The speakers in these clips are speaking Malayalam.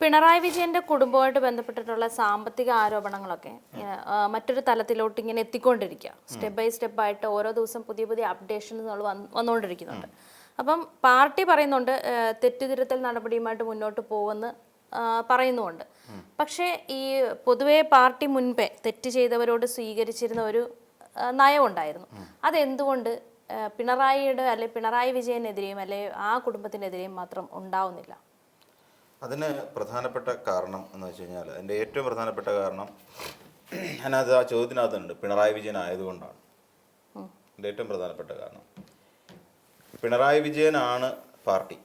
പിണറായി വിജയന്റെ കുടുംബവുമായിട്ട് ബന്ധപ്പെട്ടിട്ടുള്ള സാമ്പത്തിക ആരോപണങ്ങളൊക്കെ മറ്റൊരു തലത്തിലോട്ട് ഇങ്ങനെ എത്തിക്കൊണ്ടിരിക്കുക. സ്റ്റെപ്പ് ബൈ സ്റ്റെപ്പ് ആയിട്ട് ഓരോ ദിവസം പുതിയ പുതിയ അപ്ഡേഷനുകൾ വന്നുകൊണ്ടിരിക്കുന്നുണ്ട്. അപ്പം പാർട്ടി പറയുന്നുണ്ട് തെറ്റുതിരുത്തൽ നടപടിയുമായിട്ട് മുന്നോട്ട് പോകുമെന്ന് പറയുന്നുമുണ്ട്. പക്ഷേ ഈ പൊതുവെ പാർട്ടി മുൻപേ തെറ്റ് ചെയ്തവരോട് സ്വീകരിച്ചിരുന്ന ഒരു നയമുണ്ടായിരുന്നു. അതെന്തുകൊണ്ട് പിണറായിയുടെ അല്ലെ പിണറായി വിജയനെതിരെയും അല്ലെ ആ കുടുംബത്തിനെതിരെയും മാത്രം ഉണ്ടാവുന്നില്ല? അതിന് പ്രധാനപ്പെട്ട കാരണം എന്ന് വെച്ച് കഴിഞ്ഞാൽ അതിൻ്റെ ഏറ്റവും പ്രധാനപ്പെട്ട കാരണം അതിനകത്ത് ആ ചോദ്യത്തിനകത്തുണ്ട് പിണറായി വിജയൻ ആയതുകൊണ്ടാണ്. അതിൻ്റെ ഏറ്റവും പ്രധാനപ്പെട്ട കാരണം പിണറായി വിജയനാണ് പാർട്ടി.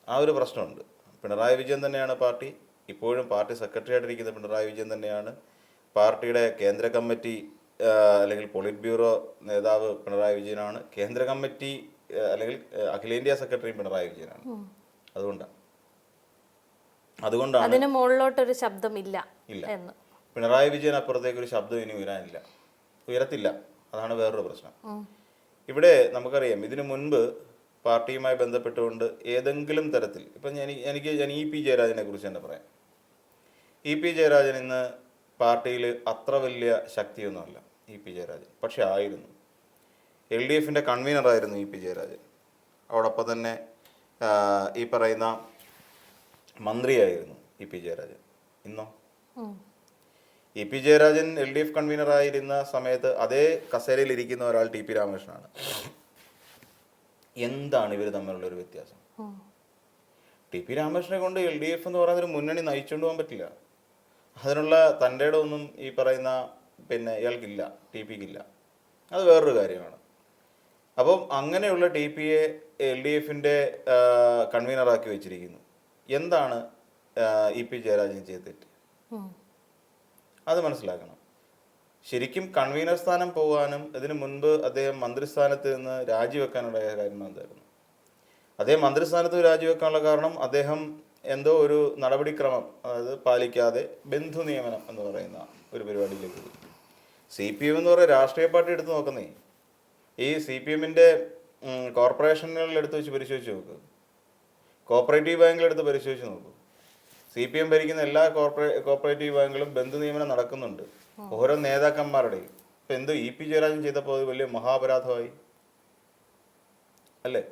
ആ ഒരു പ്രശ്നമുണ്ട്. പിണറായി വിജയൻ തന്നെയാണ് പാർട്ടി. ഇപ്പോഴും പാർട്ടി സെക്രട്ടറി ആയിട്ടിരിക്കുന്ന പിണറായി വിജയൻ തന്നെയാണ്. പാർട്ടിയുടെ കേന്ദ്ര കമ്മിറ്റി അല്ലെങ്കിൽ പോളിറ്റ് ബ്യൂറോ നേതാവ് പിണറായി വിജയനാണ്. കേന്ദ്ര കമ്മിറ്റി അല്ലെങ്കിൽ അഖിലേന്ത്യാ സെക്രട്ടറി പിണറായി വിജയനാണ്. അതുകൊണ്ടാണ് അതിന് മുകളിലോട്ടൊരു ശബ്ദം ഇല്ല എന്ന്. പിണറായി വിജയൻ അപ്പുറത്തേക്ക് ഒരു ശബ്ദം ഇനി ഉയരത്തില്ല. അതാണ് വേറൊരു പ്രശ്നം. ഇവിടെ നമുക്കറിയാം, ഇതിനു മുൻപ് പാർട്ടിയുമായി ബന്ധപ്പെട്ടുകൊണ്ട് ഏതെങ്കിലും തരത്തിൽ ഇപ്പം ഞാൻ ഇ പി ജയരാജനെ കുറിച്ച് തന്നെ പറയാം. ഇ പി ജയരാജൻ ഇന്ന് പാർട്ടിയിൽ അത്ര വലിയ ശക്തിയൊന്നുമല്ല ഇ പി ജയരാജൻ. പക്ഷെ ആയിരുന്നു. LDFിൻ്റെ കൺവീനറായിരുന്നു ഇ പി ജയരാജൻ. അതോടൊപ്പം തന്നെ ഈ പറയുന്ന മന്ത്രിയായിരുന്നു ഇ പി ജയരാജൻ. ഇന്നോ ഇ പി ജയരാജൻ LDF കൺവീനറായിരുന്ന സമയത്ത് അതേ കസേരയിൽ ഇരിക്കുന്ന ഒരാൾ ടി പി രാമകൃഷ്ണനാണ്. എന്താണ് ഇവർ തമ്മിലുള്ളൊരു വ്യത്യാസം? ടി പി രാമകൃഷ്ണനെ കൊണ്ട് LDF എന്ന് പറയുന്നൊരു മുന്നണി നയിച്ചുകൊണ്ട് പോകാൻ പറ്റില്ല. അതിനുള്ള തൻ്റെ ഒന്നും ഈ പറയുന്ന ഇയാൾക്കില്ല, ടി പിക്കില്ല. അത് വേറൊരു കാര്യമാണ്. അപ്പം അങ്ങനെയുള്ള ടി പിയെ LDFിൻ്റെ കൺവീനറാക്കി വെച്ചിരിക്കുന്നു. എന്താണ് ഇ പി ജയരാജൻ ചെയ്തിട്ട് അത് മനസ്സിലാക്കണം. ശരിക്കും കൺവീനർ സ്ഥാനം പോകാനും ഇതിനു മുൻപ് അദ്ദേഹം മന്ത്രിസ്ഥാനത്ത് നിന്ന് രാജിവെക്കാനുള്ള കാര്യം എന്തായിരുന്നു? അദ്ദേഹം മന്ത്രിസ്ഥാനത്ത് രാജിവെക്കാനുള്ള കാരണം അദ്ദേഹം എന്തോ ഒരു നടപടിക്രമം പാലിക്കാതെ ബന്ധു നിയമനം എന്ന് പറയുന്ന ഒരു പരിപാടിയിലേക്ക് പോയി. CPM എന്ന് പറയുന്ന രാഷ്ട്രീയ പാർട്ടി എടുത്ത് നോക്കുന്നേ, ഈ CPMൻ്റെ കോർപ്പറേഷനുകളിൽ എടുത്ത് വെച്ച് പരിശോധിച്ച് നോക്ക്, കോപ്പറേറ്റീവ് ബാങ്കിലെടുത്ത് പരിശോധിച്ച് നോക്കൂ. CPM ഭരിക്കുന്ന എല്ലാ കോപ്പറേറ്റീവ് ബാങ്കുകളും ബന്ധു നിയമനം നടക്കുന്നുണ്ട് ഓരോ നേതാക്കന്മാരുടെയും. ഇപ്പം എന്തോ ഇ പി ജയരാജൻ ചെയ്തപ്പോൾ അത് വലിയ മഹാപരാധമായി അല്ലേ?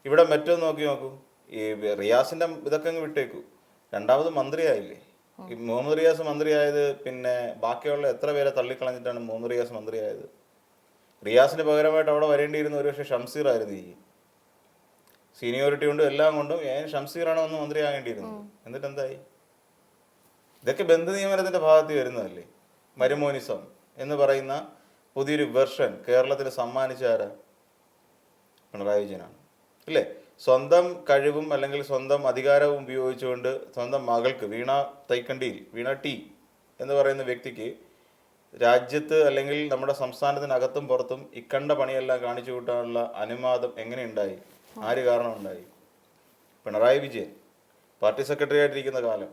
ഇവിടെ മറ്റൊന്ന് നോക്കൂ, ഈ റിയാസിൻ്റെ ഇതൊക്കെ അങ്ങ് വിട്ടേക്കൂ. രണ്ടാമത് മന്ത്രിയായില്ലേ ഈ മുഹമ്മദ് റിയാസ് മന്ത്രിയായത്. ബാക്കിയുള്ള എത്ര പേരെ തള്ളിക്കളഞ്ഞിട്ടാണ് മുഹമ്മദ് റിയാസ് മന്ത്രിയായത്? റിയാസിന് പകരമായിട്ട് അവിടെ വരേണ്ടിയിരുന്ന ഒരു പക്ഷേ ഷംസീർ ആയിരുന്നു. ഈ സീനിയോറിറ്റി കൊണ്ടും എല്ലാം കൊണ്ടും ഷംസീറാണോ ഒന്ന് മന്ത്രിയാകേണ്ടിയിരുന്നത്. എന്നിട്ട് എന്തായി? ഇതൊക്കെ ബന്ധു നിയമനത്തിൻ്റെ ഭാഗത്ത് വരുന്നതല്ലേ? മരുമോനിസം എന്ന് പറയുന്ന പുതിയൊരു വെർഷൻ കേരളത്തിന് സമ്മാനിച്ച ആരാ? പിണറായി വിജയനാണ് അല്ലേ? സ്വന്തം കഴിവും അല്ലെങ്കിൽ സ്വന്തം അധികാരവും ഉപയോഗിച്ചുകൊണ്ട് സ്വന്തം മകൾക്ക് വീണ ടി എന്ന് പറയുന്ന വ്യക്തിക്ക് രാജ്യത്ത് അല്ലെങ്കിൽ നമ്മുടെ സംസ്ഥാനത്തിനകത്തും പുറത്തും ഇക്കണ്ട പണിയെല്ലാം കാണിച്ചു കൂട്ടാനുള്ള അനുവാദം എങ്ങനെയുണ്ടായി? ആര് കാരണം ഉണ്ടായി? പിണറായി വിജയൻ പാർട്ടി സെക്രട്ടറി ആയിട്ടിരിക്കുന്ന കാലം.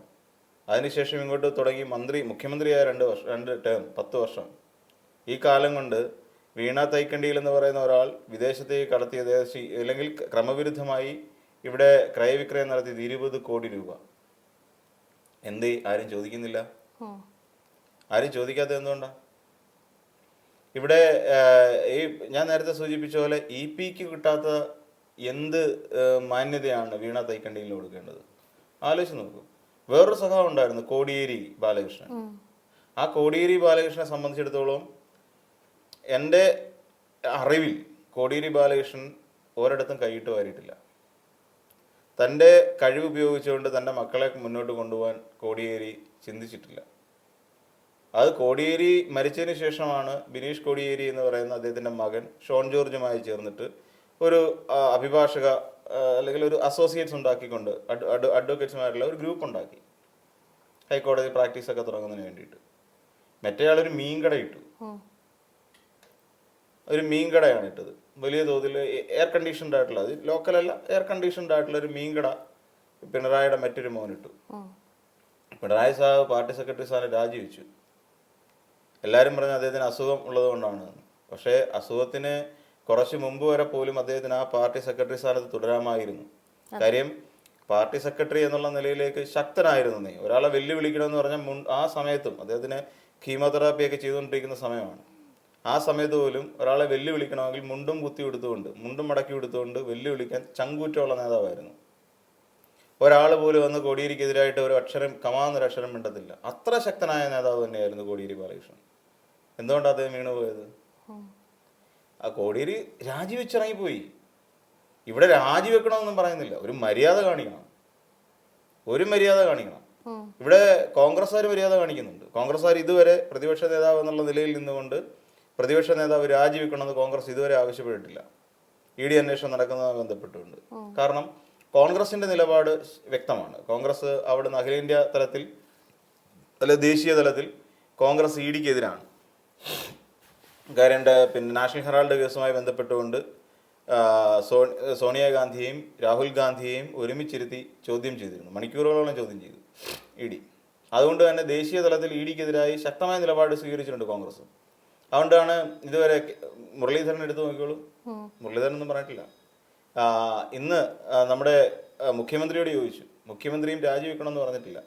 അതിനുശേഷം ഇങ്ങോട്ട് തുടങ്ങി മുഖ്യമന്ത്രിയായ 2 ടേം 10 വർഷം. ഈ കാലം കൊണ്ട് വീണ തൈക്കണ്ടിയിൽ എന്ന് പറയുന്ന ഒരാൾ വിദേശത്തേക്ക് കടത്തിയത് അല്ലെങ്കിൽ ക്രമവിരുദ്ധമായി ഇവിടെ ക്രയവിക്രയം നടത്തിയത് 20 കോടി രൂപ. എന്തേ ആരും ചോദിക്കുന്നില്ല? ആരും ചോദിക്കാത്തത് എന്തുകൊണ്ടാണ്? ഇവിടെ ഈ ഞാൻ നേരത്തെ സൂചിപ്പിച്ച പോലെ ഇ പിക്ക് കിട്ടാത്ത എന്ത് മാന്യതയാണ് വീണ തൈക്കണ്ടിയിൽ കൊടുക്കേണ്ടത്? ആലോചിച്ച് നോക്കൂ. വേറൊരു സഖാവ് ഉണ്ടായിരുന്നു, കോടിയേരി ബാലകൃഷ്ണൻ. ആ കോടിയേരി ബാലകൃഷ്ണനെ സംബന്ധിച്ചിടത്തോളം എൻ്റെ അറിവിൽ കോടിയേരി ബാലകൃഷ്ണൻ ഒരിടത്തും കൈയിട്ട് വാരിയിട്ടില്ല. തൻ്റെ കഴിവ് ഉപയോഗിച്ചുകൊണ്ട് തൻ്റെ മക്കളെ മുന്നോട്ട് കൊണ്ടുപോകാൻ കോടിയേരി ചിന്തിച്ചിട്ടില്ല. അത് കോടിയേരി മരിച്ചതിന് ശേഷമാണ് ബിനീഷ് കോടിയേരി എന്ന് പറയുന്ന അദ്ദേഹത്തിൻ്റെ മകൻ ഷോൺ ജോർജുമായി ചേർന്നിട്ട് ഒരു അഭിഭാഷക അല്ലെങ്കിൽ ഒരു അസോസിയേറ്റ്സ് ഉണ്ടാക്കിക്കൊണ്ട് അഡ്വക്കേറ്റ്സുമാരുള്ള ഒരു ഗ്രൂപ്പ് ഉണ്ടാക്കി ഹൈക്കോടതി പ്രാക്ടീസൊക്കെ തുടങ്ങുന്നതിന് വേണ്ടിയിട്ട്. മറ്റേയാളൊരു മീൻകട ഇട്ടു. ഒരു മീൻകടയാണ് ഇട്ടത്. വലിയ തോതിൽ എയർ കണ്ടീഷൻഡ് ആയിട്ടുള്ള, അത് ലോക്കലല്ല, എയർ കണ്ടീഷൻഡ് ആയിട്ടുള്ള ഒരു മീൻകട പിണറായിയുടെ മറ്റൊരു മോനിട്ടു. പിണറായി സാഹബ് പാർട്ടി സെക്രട്ടറി സ്ഥാനം രാജിവെച്ചു. എല്ലാവരും പറഞ്ഞ അദ്ദേഹത്തിന് അസുഖം ഉള്ളത് കൊണ്ടാണ്. പക്ഷേ അസുഖത്തിന് കുറച്ച് മുമ്പ് വരെ പോലും അദ്ദേഹത്തിന് ആ പാർട്ടി സെക്രട്ടറി സ്ഥാനത്ത് തുടരാമായിരുന്നു. കാര്യം പാർട്ടി സെക്രട്ടറി എന്നുള്ള നിലയിലേക്ക് ശക്തനായിരുന്നു. ഒരാളെ വെല്ലുവിളിക്കണമെന്ന് പറഞ്ഞാൽ ആ സമയത്തും അദ്ദേഹത്തിന് കീമോതെറാപ്പിയൊക്കെ ചെയ്തുകൊണ്ടിരിക്കുന്ന സമയമാണ്. ആ സമയത്ത് പോലും ഒരാളെ വെല്ലുവിളിക്കണമെങ്കിൽ മുണ്ടും കുത്തി കൊടുത്തുകൊണ്ട്, മുണ്ടും മടക്കി കൊടുത്തുകൊണ്ട് വെല്ലുവിളിക്കാൻ ചങ്കൂറ്റമുള്ള നേതാവായിരുന്നു. ഒരാൾ പോലും വന്ന് കോടിയേരിക്കെതിരായിട്ട് ഒരു അക്ഷരം, കമാന്നൊരു അക്ഷരം മിണ്ടത്തില്ല. അത്ര ശക്തനായ നേതാവ് തന്നെയായിരുന്നു കോടിയേരി ബാലകൃഷ്ണൻ. എന്തുകൊണ്ടാണ് അദ്ദേഹം വീണുപോയത്? ആ കോടിയേരി രാജിവെച്ചിറങ്ങിപ്പോയി. ഇവിടെ രാജിവെക്കണമെന്നൊന്നും പറയുന്നില്ല, ഒരു മര്യാദ കാണിക്കണം, ഒരു മര്യാദ കാണിക്കണം. ഇവിടെ കോൺഗ്രസ്സുകാർ മര്യാദ കാണിക്കുന്നുണ്ട്. കോൺഗ്രസ്സുകാർ ഇതുവരെ പ്രതിപക്ഷ നേതാവ് എന്നുള്ള നിലയിൽ നിന്നുകൊണ്ട് പ്രതിപക്ഷ നേതാവ് രാജിവെക്കണമെന്ന് കോൺഗ്രസ് ഇതുവരെ ആവശ്യപ്പെട്ടിട്ടില്ല, ED അന്വേഷണം നടക്കുന്നതുമായി ബന്ധപ്പെട്ടുകൊണ്ട്. കാരണം കോൺഗ്രസിന്റെ നിലപാട് വ്യക്തമാണ്. കോൺഗ്രസ് അവിടുന്ന് അഖിലേന്ത്യാ തലത്തിൽ അല്ലെ ദേശീയ തലത്തിൽ കോൺഗ്രസ് EDക്കെതിരാണ്. കാര്യം പിന്നെ നാഷണൽ ഹെറാൾഡ് കേസുമായി ബന്ധപ്പെട്ടുകൊണ്ട് സോണിയാഗാന്ധിയെയും രാഹുൽ ഗാന്ധിയെയും ഒരുമിച്ചിരുത്തി ചോദ്യം ചെയ്തിരുന്നു, മണിക്കൂറുകളോളം ചോദ്യം ചെയ്തു ED. അതുകൊണ്ട് തന്നെ ദേശീയ തലത്തിൽ EDക്കെതിരായി ശക്തമായ നിലപാട് സ്വീകരിച്ചിട്ടുണ്ട് കോൺഗ്രസ്. അതുകൊണ്ടാണ് ഇതുവരെ മുരളീധരൻ എടുത്തു നോക്കിയോളൂ, മുരളീധരൻ ഒന്നും പറഞ്ഞിട്ടില്ല. ഇന്ന് നമ്മുടെ മുഖ്യമന്ത്രിയോട് ചോദിച്ചു, മുഖ്യമന്ത്രിയും രാജിവെക്കണമെന്ന് പറഞ്ഞിട്ടില്ല.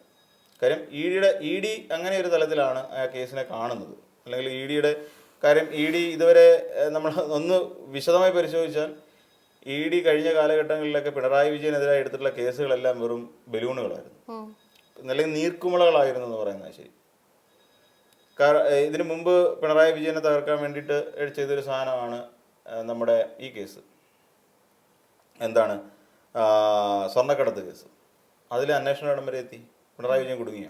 കാര്യം ED അങ്ങനെ ഒരു തലത്തിലാണ് ആ കേസിനെ കാണുന്നത്. അല്ലെങ്കിൽ EDയുടെ കാര്യം ഇതുവരെ നമ്മൾ ഒന്ന് വിശദമായി പരിശോധിച്ചാൽ ED കഴിഞ്ഞ കാലഘട്ടങ്ങളിലൊക്കെ പിണറായി വിജയനെതിരായി എടുത്തിട്ടുള്ള കേസുകളെല്ലാം വെറും ബലൂണുകളായിരുന്നു, അല്ലെങ്കിൽ നീർക്കുമിളകളായിരുന്നു എന്ന് പറയുന്നത് ശരി. ഇതിനു മുമ്പ് പിണറായി വിജയനെ തകർക്കാൻ വേണ്ടിയിട്ട് ചെയ്തൊരു സാധനമാണ് നമ്മുടെ ഈ കേസ്, എന്താണ് സ്വർണ്ണക്കടത്ത് കേസ്. അതിൽ അന്വേഷണം ഇടം വരെ എത്തി. പിണറായി വിജയൻ കുടുങ്ങിയ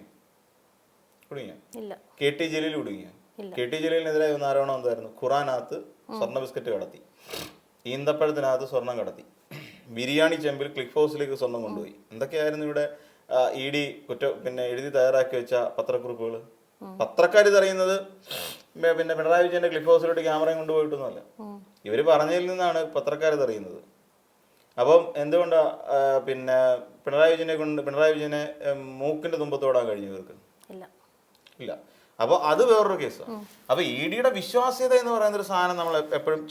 KT ജലീൽ കുടുങ്ങിയ. KT ജലീലിനെതിരായി വന്ന ആരോപണം എന്തായിരുന്നു? ഖുറാനകത്ത് സ്വർണ്ണ ബിസ്ക്കറ്റ് കടത്തി, ഈന്തപ്പഴത്തിനകത്ത് സ്വർണം കടത്തി, ബിരിയാണി ചെമ്പിൽ ക്ലിഫ് ഹൗസിലേക്ക് സ്വർണം കൊണ്ടുപോയി. എന്തൊക്കെയായിരുന്നു ഇവിടെ ED പിന്നെ എഴുതി തയ്യാറാക്കി വെച്ച പത്രക്കുറിപ്പുകൾ. പത്രക്കാർ അറിയുന്നത് പിന്നെ പിണറായി വിജയന്റെ ക്ലിഫ് ഹൗസിലോട്ട് ക്യാമറയും കൊണ്ടുപോയിട്ടൊന്നുമല്ല, ഇവര് പറഞ്ഞതിൽ നിന്നാണ് പത്രക്കാർ അറിയുന്നത്. അപ്പം എന്തുകൊണ്ടാ പിന്നെ പിണറായി വിജയനെ മൂക്കിന്റെ തുമ്പത്തോടാൻ കഴിഞ്ഞു ഇവർക്ക്? ഇല്ല. അപ്പൊ അത് വേറൊരു കേസാണ്. അപ്പൊ EDയുടെ വിശ്വാസ്യത എന്ന് പറയുന്ന ഒരു സാധനം നമ്മൾ എപ്പോഴും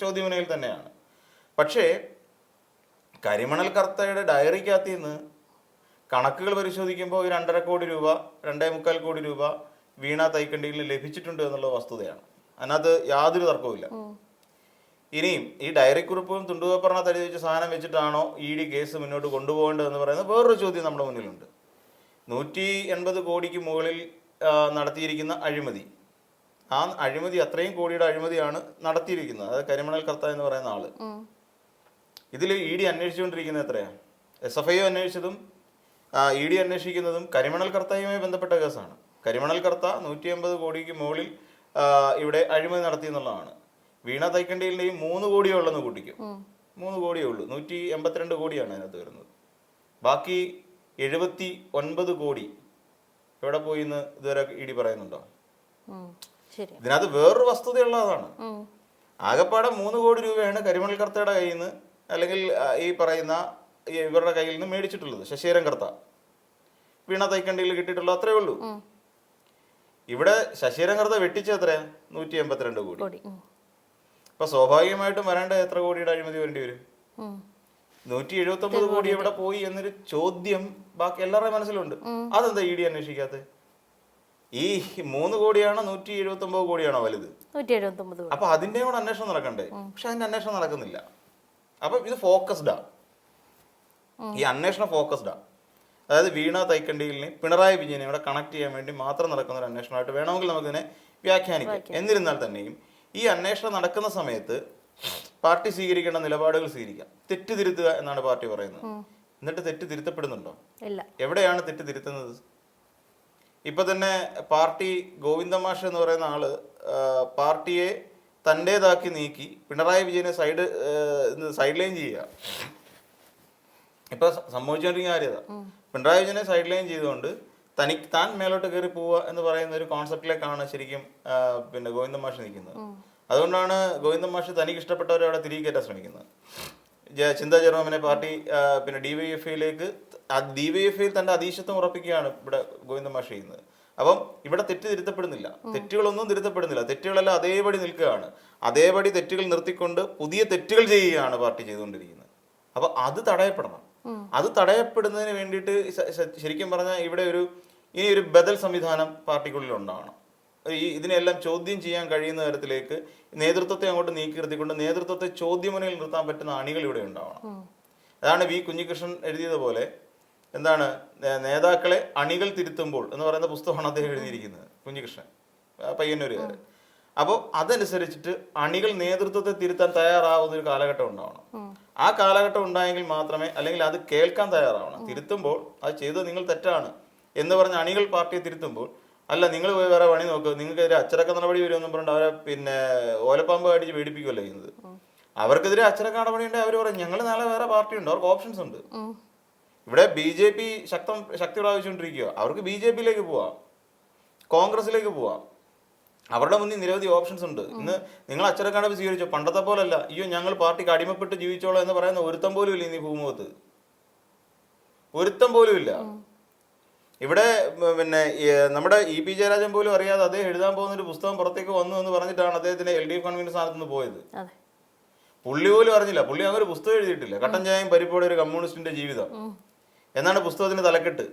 ചോദ്യമുനയിൽ തന്നെയാണ്. പക്ഷേ കരിമണൽ കർത്തയുടെ ഡയറിക്കകത്ത് നിന്ന് കണക്കുകൾ പരിശോധിക്കുമ്പോൾ 2.5 കോടി രൂപ 2.25 കോടി രൂപ വീണ തൈക്കണ്ടിയിൽ ലഭിച്ചിട്ടുണ്ട് എന്നുള്ള വസ്തുതയാണ്. അതിനകത്ത് യാതൊരു തർക്കവുമില്ല. ഇനിയും ഈ ഡയറി കുറിപ്പും തുണ്ടുപേപ്പറിനകത്ത് എഴുതി വെച്ച സാധനം വെച്ചിട്ടാണോ ED കേസ് മുന്നോട്ട് കൊണ്ടുപോകേണ്ടതെന്ന് പറയുന്നത് വേറൊരു ചോദ്യം നമ്മുടെ മുന്നിലുണ്ട്. 180 കോടിക്ക് മുകളിൽ നടത്തിയിരിക്കുന്ന അഴിമതി, ആ അഴിമതി അത്രയും കോടിയുടെ അഴിമതിയാണ് നടത്തിയിരിക്കുന്നത്. അത് കരിമണൽ കർത്ത എന്ന് പറയുന്ന ആള്. ഇതിൽ ED അന്വേഷിച്ചുകൊണ്ടിരിക്കുന്നത് എത്രയാണ്? SFI അന്വേഷിച്ചതും ED അന്വേഷിക്കുന്നതും കരിമണൽ കർത്തയുമായി ബന്ധപ്പെട്ട കേസാണ്. കരിമണൽ കർത്ത 180 കോടിക്ക് മുകളിൽ ഇവിടെ അഴിമതി നടത്തി എന്നുള്ളതാണ്. വീണ തൈക്കണ്ടിയിലെയും 3 കോടിയേ ഉള്ളെന്ന് കൂട്ടിക്കും. 3 കോടിയേ ഉള്ളൂ. 182 കോടിയാണ് അതിനകത്ത് വരുന്നത്. ബാക്കി 79 കോടി എവിടെ പോയി എന്ന് ഇതുവരെ ED പറയുന്നുണ്ടോ? ഇതിനകത്ത് വേറൊരു വസ്തുതയുള്ളതാണ്. ആകെപ്പാടെ 3 കോടി രൂപയാണ് കരിമണൽ കർത്തയുടെ കയ്യിൽ നിന്ന്, അല്ലെങ്കിൽ ഈ പറയുന്ന ഇവരുടെ കയ്യിൽ നിന്ന് മേടിച്ചിട്ടുള്ളത്. ശശീരൻ കർത്ത വീണ തൈക്കണ്ടിയിൽ കിട്ടിയിട്ടുള്ള അത്രേ ഉള്ളൂ. ഇവിടെ ശശീരൻ കർത്ത വെട്ടിച്ച എത്രയാ? 182 കോടി. അപ്പൊ സ്വാഭാവികമായിട്ടും വരേണ്ട എത്ര കോടിയുടെ അഴിമതി വരേണ്ടി വരും? 179 കോടി എവിടെ പോയി എന്നൊരു ചോദ്യം ബാക്കി എല്ലാവരുടെയും മനസ്സിലുണ്ട്. അതെന്താ ED അന്വേഷിക്കാത്ത? ഈ 3 കോടിയാണോ 179 കോടിയാണോ വലുത്? 179. അപ്പൊ അതിന്റെ കൂടെ അന്വേഷണം നടക്കണ്ടേ? പക്ഷെ അതിന്റെ അന്വേഷണം നടക്കുന്നില്ല. അപ്പൊ ഇത് ഫോക്കസ്ഡാ, ഈ അന്വേഷണം ഫോക്കസ്ഡാ. അതായത് വീണ തൈക്കണ്ടിയിലിനെ പിണറായി വിജയനെ ഇവിടെ കണക്ട് ചെയ്യാൻ വേണ്ടി മാത്രം നടക്കുന്ന ഒരു അന്വേഷണമായിട്ട് വേണമെങ്കിൽ നമുക്കിതിനെ വ്യാഖ്യാനിക്കാം. എന്നിരുന്നാൽ തന്നെയും ഈ അന്വേഷണം നടക്കുന്ന സമയത്ത് പാർട്ടി സ്വീകരിക്കേണ്ട നിലപാടുകൾ സ്വീകരിക്കാം. തെറ്റ് തിരുത്തുക എന്നാണ് പാർട്ടി പറയുന്നത്. എന്നിട്ട് തെറ്റ് തിരുത്തപ്പെടുന്നുണ്ടോ? എവിടെയാണ് തെറ്റ് തിരുത്തുന്നത്? ഇപ്പൊ തന്നെ പാർട്ടി ഗോവിന്ദമാഷ് എന്ന് പറയുന്ന ആള് പാർട്ടിയെ തൻ്റേതാക്കി നീക്കി പിണറായി വിജയനെ സൈഡ് ലൈൻ ചെയ്യുക. ഇപ്പൊ സംഭവിച്ചുകൊണ്ടിരിക്കുന്ന കാര്യത പിണറായി വിജയനെ സൈഡ് ലൈൻ ചെയ്തുകൊണ്ട് താൻ മേലോട്ട് കയറി പോവുക എന്ന് പറയുന്ന ഒരു കോൺസെപ്റ്റിലേക്കാണ് ശരിക്കും പിന്നെ ഗോവിന്ദമാഷ് നിൽക്കുന്നത്. അതുകൊണ്ടാണ് ഗോവിന്ദമാഷ് തനിക്ക് ഇഷ്ടപ്പെട്ടവരെ അവിടെ തിരികെ കയറ്റാൻ ശ്രമിക്കുന്നത്. ചിന്താ ജെറോമിനെ പാർട്ടി പിന്നെ DYFIയിലേക്ക്, DYFIയിൽ തന്റെ അധീശത്വം ഉറപ്പിക്കുകയാണ് ഇവിടെ ഗോവിന്ദമാഷ് ചെയ്യുന്നത്. അപ്പം ഇവിടെ തെറ്റ് തിരുത്തപ്പെടുന്നില്ല, തെറ്റുകളൊന്നും തിരുത്തപ്പെടുന്നില്ല. തെറ്റുകളെല്ലാം അതേപടി നിൽക്കുകയാണ്. അതേപടി തെറ്റുകൾ നിർത്തിക്കൊണ്ട് പുതിയ തെറ്റുകൾ ചെയ്യുകയാണ് പാർട്ടി ചെയ്തുകൊണ്ടിരിക്കുന്നത്. അപ്പൊ അത് തടയപ്പെടണം. അത് തടയപ്പെടുന്നതിന് വേണ്ടിയിട്ട് ശരിക്കും പറഞ്ഞാൽ ഇവിടെ ഇനി ഒരു ബദൽ സംവിധാനം പാർട്ടിക്കുള്ളിൽ ഉണ്ടാവണം. ഇതിനെല്ലാം ചോദ്യം ചെയ്യാൻ കഴിയുന്ന തരത്തിലേക്ക് നേതൃത്വത്തെ അങ്ങോട്ട് നീക്കി നിർത്തിക്കൊണ്ട് നേതൃത്വത്തെ ചോദ്യമുനയിൽ നിർത്താൻ പറ്റുന്ന അണികൾ ഇവിടെ ഉണ്ടാവണം. അതാണ് വി കുഞ്ഞികൃഷ്ണൻ എഴുതിയതുപോലെ എന്താണ് നേതാക്കളെ അണികൾ തിരുത്തുമ്പോൾ എന്ന് പറയുന്ന പുസ്തകമാണ് അദ്ദേഹം എഴുതിയിരിക്കുന്നത്, കുഞ്ഞികൃഷ്ണൻ പയ്യന്നൂരുകാരൻ. അപ്പോൾ അതനുസരിച്ചിട്ട് അണികൾ നേതൃത്വത്തെ തിരുത്താൻ തയ്യാറാവുന്ന ഒരു കാലഘട്ടം ഉണ്ടാവണം. ആ കാലഘട്ടം ഉണ്ടായെങ്കിൽ മാത്രമേ, അല്ലെങ്കിൽ അത് കേൾക്കാൻ തയ്യാറാവണം. തിരുത്തുമ്പോൾ അത് ചെയ്തത് നിങ്ങൾ തെറ്റാണ് എന്ന് പറഞ്ഞ അണികൾ പാർട്ടിയെ തിരുത്തുമ്പോൾ, അല്ല നിങ്ങൾ പോയി വേറെ പണി നോക്ക്, നിങ്ങൾക്കെതിരെ അച്ചടക്ക നടപടി വരുമെന്നും പറഞ്ഞിട്ട് അവരെ ഓലപ്പാമ്പ് അടിച്ച് പേടിപ്പിക്കുകയല്ല ചെയ്യുന്നത്. അവർക്കെതിരെ അച്ചടക്ക നടപടി ഉണ്ടെങ്കിൽ അവർ പറയും ഞങ്ങൾ നാളെ വേറെ പാർട്ടി ഉണ്ട്, അവർക്ക് ഓപ്ഷൻസ് ഉണ്ട്. ഇവിടെ BJP ശക്തി പ്രാപിച്ചുകൊണ്ടിരിക്കുക, അവർക്ക് BJPയിലേക്ക് പോവാം, കോൺഗ്രസിലേക്ക് പോവാം. അവരുടെ മുന്നിൽ നിരവധി ഓപ്ഷൻസ് ഉണ്ട്. ഇന്ന് നിങ്ങൾ അച്ചടക്ക നടപടി സ്വീകരിച്ചോ, പണ്ടത്തെ പോലല്ല അയ്യോ ഞങ്ങൾ പാർട്ടിക്ക് അടിമപ്പെട്ട് ജീവിച്ചോളാം എന്ന് പറയുന്ന ഒരുത്തം പോലും ഇല്ല ഇന്ന് ഈ ഭൂമുഖത്ത്, ഒരുത്തം പോലും ഇല്ല. ഇവിടെ നമ്മുടെ EP ജയരാജൻ പോലും അറിയാതെ അദ്ദേഹം എഴുതാൻ പോകുന്ന ഒരു പുസ്തകം പുറത്തേക്ക് വന്നു എന്ന് പറഞ്ഞിട്ടാണ് അദ്ദേഹത്തിന് LDF കൺവീനർ സ്ഥാനത്ത് നിന്ന് പോയത്. പുള്ളി പോലും അറിഞ്ഞില്ല, പുള്ളി അങ്ങനെ ഒരു പുസ്തകം എഴുതിയിട്ടില്ല. കട്ടൻ ചായയും പരിപ്പോടെ ഒരു കമ്മ്യൂണിസ്റ്റിന്റെ ജീവിതം എന്നാണ് പുസ്തകത്തിന്റെ തലക്കെട്ട്.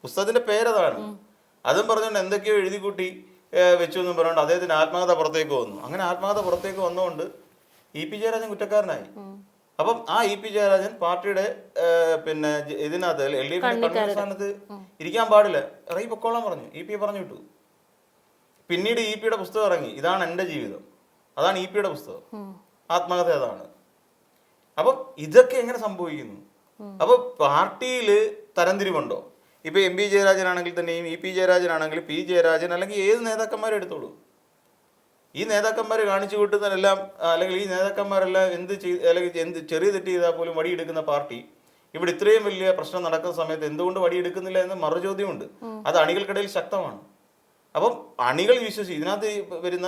പുസ്തകത്തിന്റെ പേരതാണ്. അതും പറഞ്ഞുകൊണ്ട് എന്തൊക്കെയോ എഴുതിക്കൂട്ടി വെച്ചു എന്നും പറഞ്ഞുകൊണ്ട് അദ്ദേഹത്തിന് ആത്മകഥ പുറത്തേക്ക് വന്നു. അങ്ങനെ ആത്മകഥ പുറത്തേക്ക് വന്നുകൊണ്ട് EP ജയരാജൻ കുറ്റക്കാരനായി. അപ്പം ആ EP ജയരാജൻ പാർട്ടിയുടെ ഇതിനകത്ത് LDF കൺവീനർ സ്ഥാനത്ത് ഇരിക്കാൻ പാടില്ല, ഇറങ്ങി പൊക്കോളാൻ പറഞ്ഞു. EP പറഞ്ഞു വിട്ടു. പിന്നീട് EP പുസ്തകം ഇറങ്ങി, ഇതാണ് എൻ്റെ ജീവിതം, അതാണ് EP പുസ്തകം, ആത്മകഥ അതാണ്. അപ്പം ഇതൊക്കെ എങ്ങനെ സംഭവിക്കുന്നു? അപ്പൊ പാർട്ടിയിൽ തരംതിരിവുണ്ടോ? ഇപ്പൊ MP ജയരാജനാണെങ്കിൽ തന്നെയും EP ജയരാജനാണെങ്കിൽ P ജയരാജൻ അല്ലെങ്കിൽ ഏത് നേതാക്കന്മാരെ എടുത്തോളൂ, ഈ നേതാക്കന്മാർ കാണിച്ചു കൂട്ടുന്നതെല്ലാം, അല്ലെങ്കിൽ ഈ നേതാക്കന്മാരെല്ലാം എന്ത് ചെറിയ തെറ്റ് ചെയ്താൽ പോലും വടിയെടുക്കുന്ന പാർട്ടി ഇവിടെ ഇത്രയും വലിയ പ്രശ്നം നടക്കുന്ന സമയത്ത് എന്തുകൊണ്ട് വടിയെടുക്കുന്നില്ല എന്ന് മറുചോദ്യമുണ്ട്. അത് അണികൾക്കിടയിൽ ശക്തമാണ്. അപ്പം അണികൾ ഇതിനകത്ത് വരുന്ന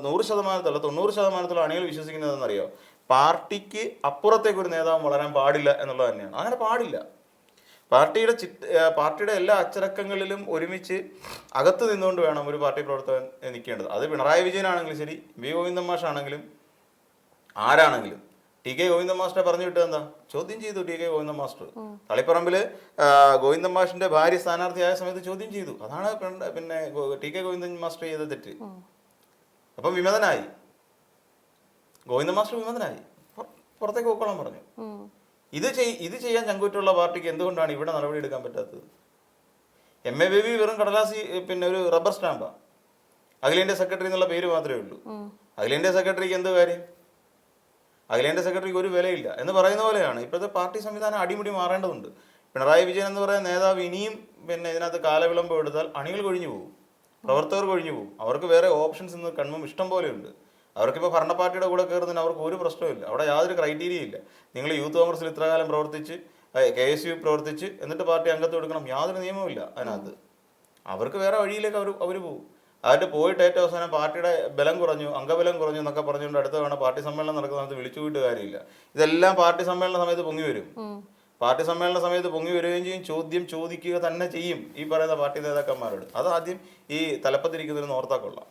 100%, 90% അണികൾ വിശ്വസിക്കുന്നതെന്നറിയോ, പാർട്ടിക്ക് അപ്പുറത്തേക്ക് ഒരു നേതാവ് വളരാൻ പാടില്ല എന്നുള്ളത് തന്നെയാണ്. അങ്ങനെ പാടില്ല. പാർട്ടിയുടെ എല്ലാ അച്ചടക്കങ്ങളിലും ഒരുമിച്ച് അകത്ത് നിന്നുകൊണ്ട് വേണം ഒരു പാർട്ടി പ്രവർത്തകൻ നിൽക്കേണ്ടത്. അത് പിണറായി വിജയനാണെങ്കിലും ശരി, വി ഗോവിന്ദൻ മാഷാണെങ്കിലും ആരാണെങ്കിലും. TK ഗോവിന്ദൻ മാസ്റ്ററെ പറഞ്ഞു വിട്ടത് എന്താ? ചോദ്യം ചെയ്തു TK ഗോവിന്ദൻ മാസ്റ്റർ. തളിപ്പറമ്പില് ഗോവിന്ദൻ മാഷിന്റെ ഭാര്യ സ്ഥാനാർത്ഥിയായ സമയത്ത് ചോദ്യം ചെയ്തു. അതാണ് TK ഗോവിന്ദൻ മാസ്റ്റർ ചെയ്ത തെറ്റ്. അപ്പം വിമതനായി, ഗോവിന്ദൻ മാസ്റ്റർ വിമതനായി, പുറത്തേക്ക് പോക്കോളാൻ പറഞ്ഞു. ഇത് ചെയ്യാൻ ചങ്കൂറ്റുള്ള പാർട്ടിക്ക് എന്തുകൊണ്ടാണ് ഇവിടെ നടപടി എടുക്കാൻ പറ്റാത്തത്? MA ബേബി വെറും കടലാസി ഒരു റബ്ബർ സ്റ്റാമ്പാ. അഖിലേന്ത്യാ സെക്രട്ടറി എന്നുള്ള പേര് മാത്രമേ ഉള്ളൂ. അഖിലേന്ത്യാ സെക്രട്ടറിക്ക് എന്ത് കാര്യം? അഖിലേന്ത്യാ സെക്രട്ടറിക്ക് ഒരു വിലയില്ല എന്ന് പറയുന്ന പോലെയാണ് ഇപ്പോഴത്തെ പാർട്ടി സംവിധാനം. അടിമുടി മാറേണ്ടതുണ്ട്. പിണറായി വിജയൻ എന്ന് പറയുന്ന നേതാവ് ഇനിയും ഇതിനകത്ത് കാലവിളംബം എടുത്താൽ അണികൾ കൊഴിഞ്ഞു പോകും, പ്രവർത്തകർ കൊഴിഞ്ഞു പോകും. അവർക്ക് വേറെ ഓപ്ഷൻസ് ഇന്ന് കൺമും ഇഷ്ടം പോലെയുണ്ട്. അവർക്കിപ്പോൾ ഭരണ പാർട്ടിയുടെ കൂടെ കയറുന്നതിന് അവർക്ക് ഒരു പ്രശ്നമില്ല. അവിടെ യാതൊരു ക്രൈറ്റീരിയ ഇല്ല. നിങ്ങൾ യൂത്ത് കോൺഗ്രസിൽ ഇത്ര കാലം പ്രവർത്തിച്ച്, KSU പ്രവർത്തിച്ച്, എന്നിട്ട് പാർട്ടി അംഗത്വം എടുക്കണം, യാതൊരു നിയമവും ഇല്ല അതിനകത്ത്. അവർക്ക് വേറെ വഴിയിലേക്ക് അവർ പോകും. അതിട്ട് പോയിട്ട് ഏറ്റവും അവസാനം പാർട്ടിയുടെ ബലം കുറഞ്ഞു, അംഗബലം കുറഞ്ഞു എന്നൊക്കെ പറഞ്ഞുകൊണ്ട് അടുത്ത വേണം പാർട്ടി സമ്മേളനം നടക്കുന്ന സമയത്ത് വിളിച്ചു പോയിട്ട് കാര്യമില്ല. ഇതെല്ലാം പാർട്ടി സമ്മേളന സമയത്ത് പൊങ്ങി വരും. പാർട്ടി സമ്മേളന സമയത്ത് പൊങ്ങി വരികയും ചെയ്യും, ചോദ്യം ചോദിക്കുക തന്നെ ചെയ്യും ഈ പറയുന്ന പാർട്ടി നേതാക്കന്മാരോട്. അതാദ്യം ഈ തലപ്പത്തിരിക്കുന്നതിന് ഓർത്താ കൊള്ളാം.